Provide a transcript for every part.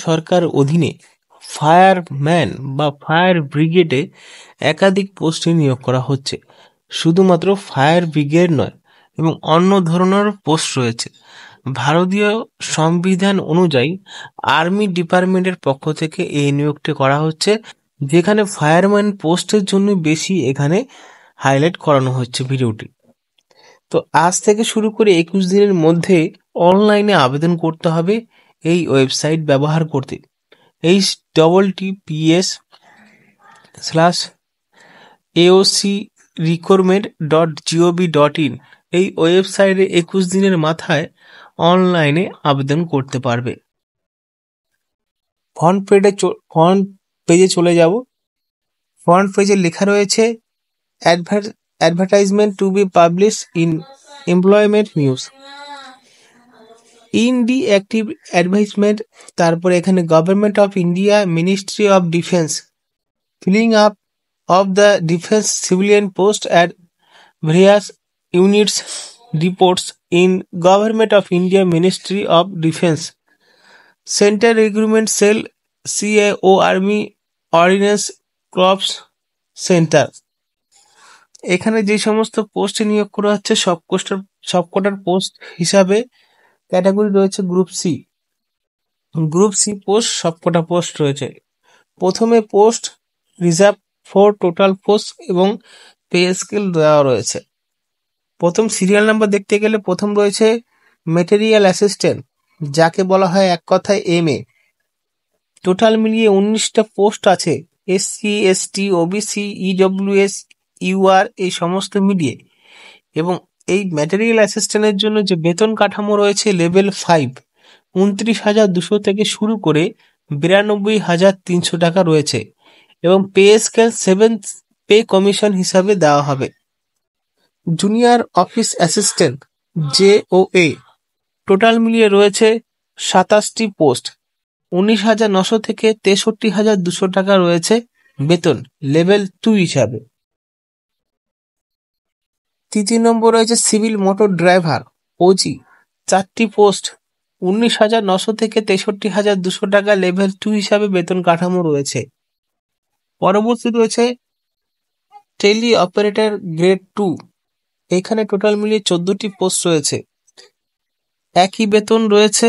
সরকার অধীনে ফায়ারম্যান বা ফায়ার ব্রিগেডে একাধিক পোস্টে নিয়োগ করা হচ্ছে। শুধুমাত্র ফায়ার ব্রিগেড নয় এবং অন্য ধরনের পোস্ট রয়েছে। ভারতীয় সংবিধান অনুযায়ী আর্মি ডিপার্টমেন্টের পক্ষ থেকে এই নিয়োগটি করা হচ্ছে, যেখানে ফায়ারম্যান পোস্টের জন্য বেশি এখানে হাইলাইট করানো হচ্ছে ভিডিওটি। তো আজ থেকে শুরু করে 21 দিনের মধ্যে অনলাইনে আবেদন করতে হবে এই ওয়েবসাইট ব্যবহার করতে। https://aocrecruitment.gov.in এই ওয়েবসাইটে 21 দিনের মাথায় অনলাইনে আবেদন করতে পারবে। ফ্রন্ট পেজে চলে যাব। ফ্রন্ট পেজে লেখা রয়েছে advertisement to B publish in employment news in the active advertisement. তারপরে এখানে government of India, ministry of defence, filling up of the defense civilian post at various units, reports in Government of India, Ministry of Defense, Central Recruitment Cell, CAO, Army Ordnance Corps Center। এখানে যে সমস্ত পোস্টে নিয়োগ করা হচ্ছে সবকটার post হিসাবে category রয়েছে group C. Group C post সবকটা পোস্ট রয়েছে। প্রথমে post reserve for total post এবং পে স্কেল দেওয়া রয়েছে। প্রথম সিরিয়াল নাম্বার দেখতে গেলে প্রথম রয়েছে ম্যাটেরিয়াল অ্যাসিস্ট্যান্ট, যাকে বলা হয় এক কথায় MA। টোটাল মিলিয়ে 19টা পোস্ট আছে। SC, ST, OBC, EWS, UR এই সমস্ত মিলিয়ে। এবং এই ম্যাটেরিয়াল অ্যাসিস্ট্যান্টের জন্য যে বেতন কাঠামো রয়েছে লেভেল 5, 29,200 থেকে শুরু করে 92,300 টাকা রয়েছে এবং pay scale 7th pay commission হিসাবে দেওয়া হবে। Junior office assistant JOA total মিলিয়ে রয়েছে 27টি পোস্ট, 19,900 থেকে 63,200 টাকা রয়েছে বেতন লেভেল 2 হিসাবে। তৃতীয় নম্বর রয়েছে সিভিল মোটর ড্রাইভার OG, 4টি পোস্ট, 19,900 থেকে 63,200 টাকা লেভেল 2 হিসাবে বেতন কাঠামো রয়েছে। পরবর্তী রয়েছে টেলি অপারেটর গ্রেড 2, এখানে টোটাল মিলিয়ে 14টি পোস্ট রয়েছে, একই বেতন রয়েছে।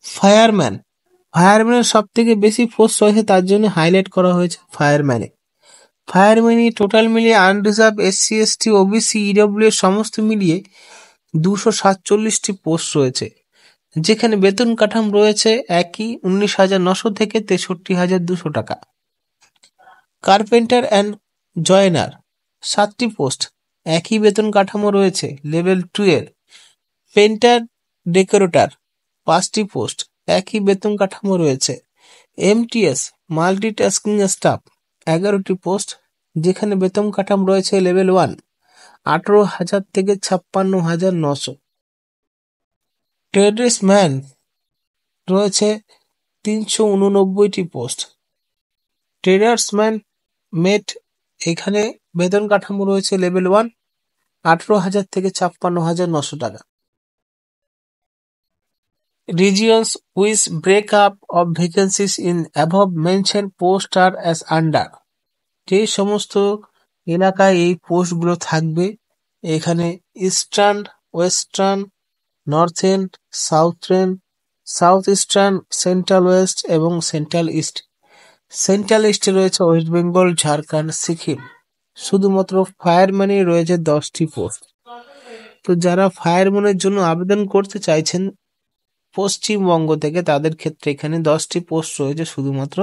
ফায়ারম্যানের সব থেকে বেশি পোস্ট রয়েছে, তার জন্য হাইলাইট করা হয়েছে ফায়ারম্যানে টোটাল মিলিয়ে unreserved SC, ST, OBC, EWS সমস্ত মিলিয়ে 247টি পোস্ট রয়েছে, যেখানে বেতন কাঠামো রয়েছে একই 19,900 থেকে 63,200 টাকা। কার্পেন্টার অ্যান্ড জয়েনার 7টি পোস্ট, একই বেতন কাঠামো রয়েছে লেভেল 2 এর। পেন্টার ডেকোরেটর 5টি পোস্ট, একই বেতন কাঠামো রয়েছে। MTS মাল্টিটাস্কিং স্টাফ 11টি পোস্ট, যেখানে বেতন কাঠামো রয়েছে লেভেল 1, 18,000 থেকে 56,900। ট্রেডসম্যান রয়েছে 389টি পোস্ট। ট্রেডার্সম্যান মেট এখানে বেতন কাঠামো রয়েছে লেভেল 1, 18,000 থেকে 56,900 টাকা। Regions which break up of vacancies in above mentioned posts are as under। যে সমস্ত এলাকায় এই পোস্টগুলো থাকবে, এখানে eastern, western, northern, southern, south eastern, central west এবং সেন্ট্রাল ইস্ট। সেন্ট্রাল ইস্টে রয়েছে ওয়েস্ট বেঙ্গল, ঝাড়খণ্ড, সিকিম। শুধুমাত্র ফায়ারম্যানে রয়েছে 10টি পোস্ট। তো যারা ফায়ারম্যানের জন্য আবেদন করতে চাইছেন পশ্চিমবঙ্গ থেকে, তাদের ক্ষেত্রে এখানে 10টি পোস্ট রয়েছে শুধুমাত্র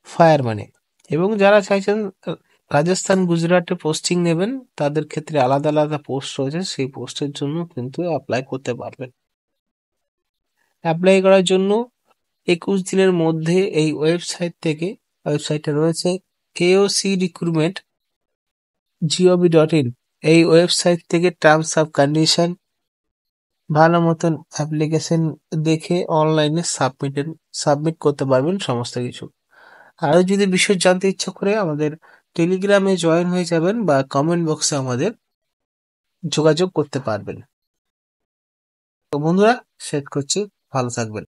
ফায়ারম্যানে। এবং যারা চাইছেন রাজস্থান, গুজরাটে পোস্টিং নেবেন, তাদের ক্ষেত্রে আলাদা আলাদা পোস্ট রয়েছে, সেই পোস্টের জন্য কিন্তু অ্যাপ্লাই করতে পারবেন। অ্যাপ্লাই করার জন্য 21 দিনের মধ্যে এই ওয়েবসাইটটা রয়েছে aocrecruitment.gov.in। এই ওয়েবসাইট থেকে টার্মস অফ কন্ডিশন ভালো মতন অ্যাপ্লিকেশন দেখে অনলাইনে সাবমিট করতে পারবেন সমস্ত কিছু। আরো যদি বিষয় জানতে ইচ্ছা করে আমাদের টেলিগ্রামে জয়েন হয়ে যাবেন বা কমেন্ট বক্সে আমাদের যোগাযোগ করতে পারবেন। তো বন্ধুরা, শেষ করছি, ভালো থাকবেন।